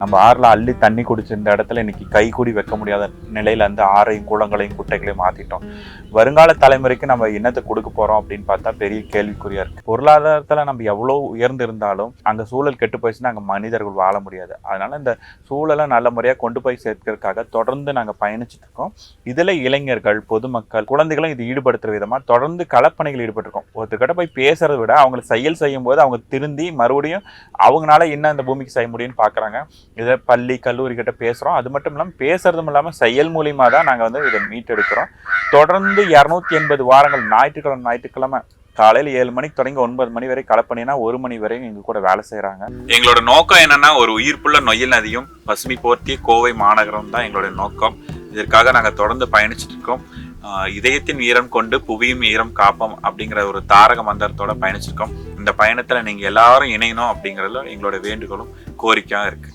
நம்ம ஆறுல அள்ளி தண்ணி குடிச்சிருந்த இடத்துல இன்னைக்கு கை கூடி வைக்க முடியாத நிலையில இருந்து ஆறையும் குளங்களையும் குட்டைகளையும் மாத்திட்டோம். வருங்கால தலைமுறைக்கு நம்ம என்னத்தை கொடுக்க போறோம் அப்படின்னு பார்த்தா பெரிய கேள்விக்குறியா இருக்கு. பொருளாதாரத்துல நம்ம எவ்வளவு உயர்ந்து இருந்தாலும் அங்க சூழல் கெட்டு போயிடுச்சுன்னா அங்க மனிதர்கள் வாழ முடியாது. அதனால இந்த சூழலை நல்ல முறையா கொண்டு போய் சேர்க்கறதுக்காக தொடர்ந்து நாங்க பயணிச்சுட்டு இருக்கோம். இதுல இளைஞர்கள், பொதுமக்கள், குழந்தைகளும் இது ஈடுபடுத்துற விதமா தொடர்ந்து களப்பணிகள் ஈடுபட்டிருக்கோம். ஒருத்தர்கிட்ட போய் பேசுறதை விட அவங்க செயல் செய்யும் போது அவங்க திருந்தி மறுபடியும் அவங்களால என்ன இந்த பூமிக்கு செய்ய முடியும்னு பாக்குறாங்க. இதை பள்ளி கல்லூரி கிட்ட பேசுறோம். அது மட்டும் இல்லாமல் பேசுறதும் இல்லாமல் செயல் மூலியமா தான் நாங்கள் இதை மீட்டெடுக்கிறோம். தொடர்ந்து 280 வாரங்கள் ஞாயிற்றுக்கிழமை காலையில் 7 மணிக்கு தொடங்கி 9 மணி வரை களப்பணினா 1 மணி வரையும் எங்க கூட வேலை செய்யறாங்க. எங்களோட நோக்கம் என்னன்னா, ஒரு உயிர்ப்புள்ள நொய்யல் நதியும் பசுமை போர்த்திய கோவை மாநகரம் தான் எங்களுடைய நோக்கம். இதற்காக நாங்கள் தொடர்ந்து பயணிச்சுட்டு இருக்கோம். இதயத்தின் ஈரம் கொண்டு புவியும் ஈரம் காப்போம் அப்படிங்கிற ஒரு தாரக மந்திரத்தோட பயணிச்சிருக்கோம். இந்த பயணத்துல நீங்க எல்லாரும் இணையணும் அப்படிங்கறதுல எங்களோட வேண்டுகோளும் கோரிக்கையா இருக்கு.